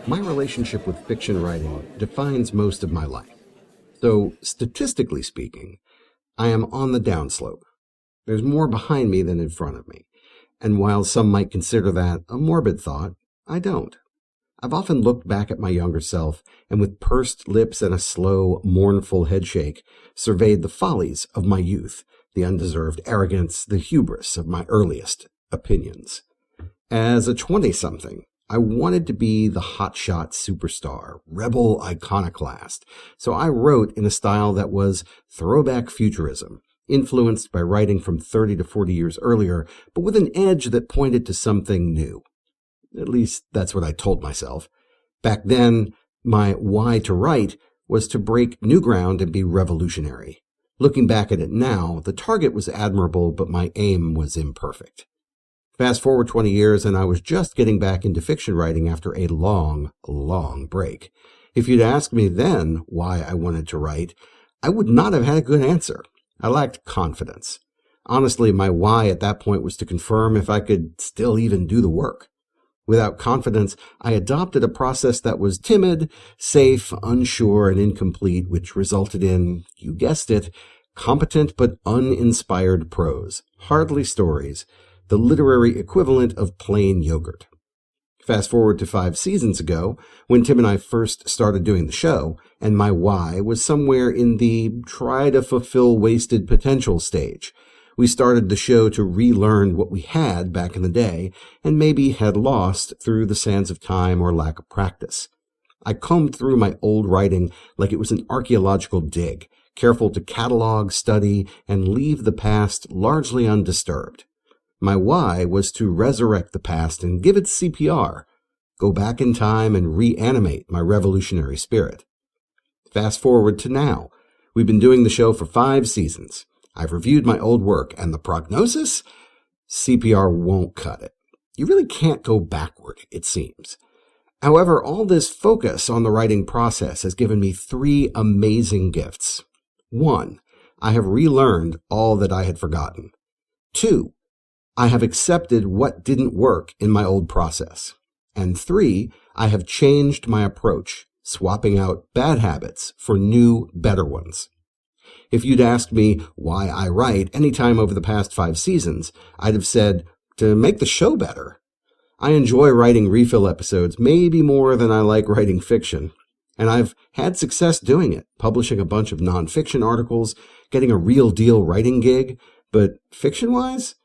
My relationship with fiction writing defines most of my life. So, statistically speaking, I am on the downslope. There's more behind me than in front of me. And while some might consider that a morbid thought, I don't. I've often looked back at my younger self and with pursed lips and a slow, mournful headshake, surveyed the follies of my youth, the undeserved arrogance, the hubris of my earliest opinions. As a 20-something, I wanted to be the hotshot superstar, rebel iconoclast, so I wrote in a style that was throwback futurism, influenced by writing from 30 to 40 years earlier, but with an edge that pointed to something new. At least that's what I told myself. Back then, my why to write was to break new ground and be revolutionary. Looking back at it now, the target was admirable, but my aim was imperfect. Fast forward 20 years, and I was just getting back into fiction writing after a long, long break. If you'd asked me then why I wanted to write, I would not have had a good answer. I lacked confidence. Honestly, my why at that point was to confirm if I could still even do the work. Without confidence, I adopted a process that was timid, safe, unsure, and incomplete, which resulted in, you guessed it, competent but uninspired prose, hardly stories, the literary equivalent of plain yogurt. Fast forward to 5 seasons ago, when Tim and I first started doing the show, and my why was somewhere in the try to fulfill wasted potential stage. We started the show to relearn what we had back in the day, and maybe had lost through the sands of time or lack of practice. I combed through my old writing like it was an archaeological dig, careful to catalog, study, and leave the past largely undisturbed. My why was to resurrect the past and give it CPR, go back in time and reanimate my revolutionary spirit. Fast forward to now. We've been doing the show for 5 seasons. I've reviewed my old work, and the prognosis? CPR won't cut it. You really can't go backward, it seems. However, all this focus on the writing process has given me 3 amazing gifts. 1, I have relearned all that I had forgotten. 2, I have accepted what didn't work in my old process. And 3, I have changed my approach, swapping out bad habits for new, better ones. If you'd asked me why I write any time over the past 5 seasons, I'd have said, to make the show better. I enjoy writing refill episodes maybe more than I like writing fiction. And I've had success doing it, publishing a bunch of nonfiction articles, getting a real deal writing gig. But fiction-wise,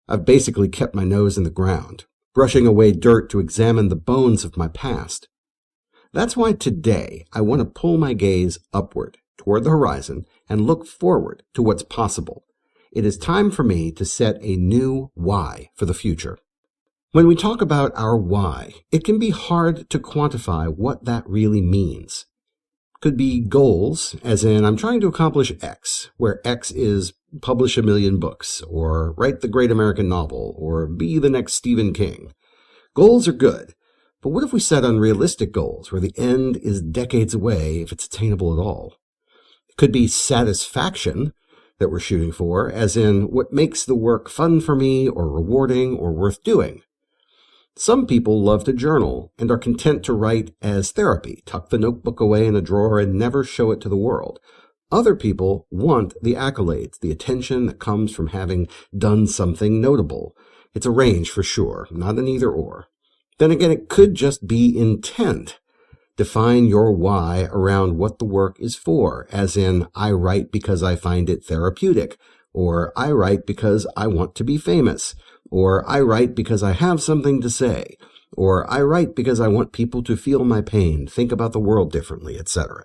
I've basically kept my nose in the ground, brushing away dirt to examine the bones of my past. That's why today I want to pull my gaze upward, toward the horizon, and look forward to what's possible. It is time for me to set a new why for the future. When we talk about our why, it can be hard to quantify what that really means. Could be goals, as in I'm trying to accomplish X, where X is publish 1 million books, or write the great American novel, or be the next Stephen King. Goals are good, but what if we set unrealistic goals where the end is decades away if it's attainable at all? It could be satisfaction that we're shooting for, as in what makes the work fun for me, or rewarding, or worth doing. Some people love to journal and are content to write as therapy, tuck the notebook away in a drawer and never show it to the world. Other people want the accolades, the attention that comes from having done something notable. It's a range for sure, not an either-or. Then again, it could just be intent. Define your why around what the work is for, as in, I write because I find it therapeutic, or I write because I want to be famous, or I write because I have something to say, or I write because I want people to feel my pain, think about the world differently, etc.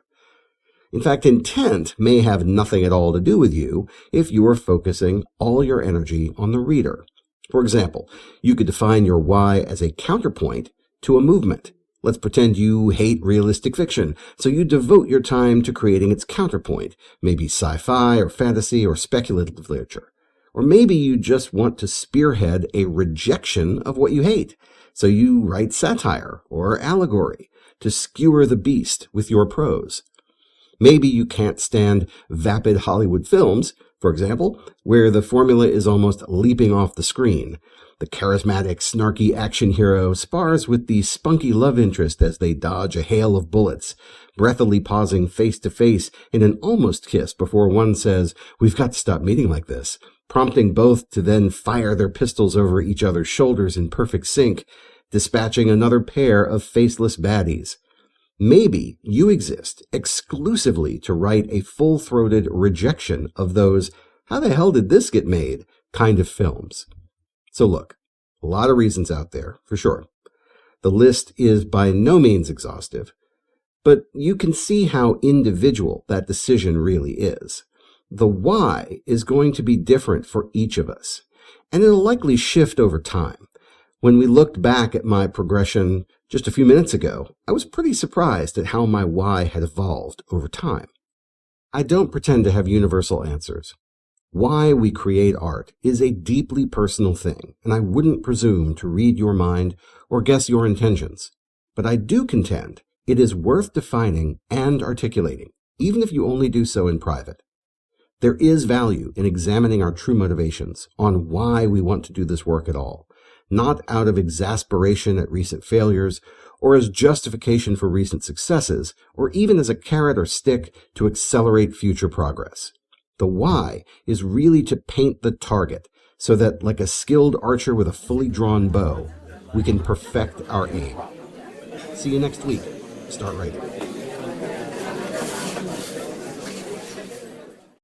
In fact, intent may have nothing at all to do with you if you are focusing all your energy on the reader. For example, you could define your why as a counterpoint to a movement. Let's pretend you hate realistic fiction, so you devote your time to creating its counterpoint, maybe sci-fi or fantasy or speculative literature. Or maybe you just want to spearhead a rejection of what you hate, so you write satire or allegory to skewer the beast with your prose. Maybe you can't stand vapid Hollywood films, for example, where the formula is almost leaping off the screen. The charismatic, snarky action hero spars with the spunky love interest as they dodge a hail of bullets, breathily pausing face to face in an almost kiss before one says, "We've got to stop meeting like this," prompting both to then fire their pistols over each other's shoulders in perfect sync, dispatching another pair of faceless baddies. Maybe you exist exclusively to write a full-throated rejection of those "how the hell did this get made" kind of films. So look, a lot of reasons out there, for sure. The list is by no means exhaustive, but you can see how individual that decision really is. The why is going to be different for each of us, and it'll likely shift over time. When we looked back at my progression just a few minutes ago, I was pretty surprised at how my why had evolved over time. I don't pretend to have universal answers. Why we create art is a deeply personal thing, and I wouldn't presume to read your mind or guess your intentions. But I do contend it is worth defining and articulating, even if you only do so in private. There is value in examining our true motivations on why we want to do this work at all, not out of exasperation at recent failures, or as justification for recent successes, or even as a carrot or stick to accelerate future progress. The why is really to paint the target so that, like a skilled archer with a fully drawn bow, we can perfect our aim. See you next week. Start writing.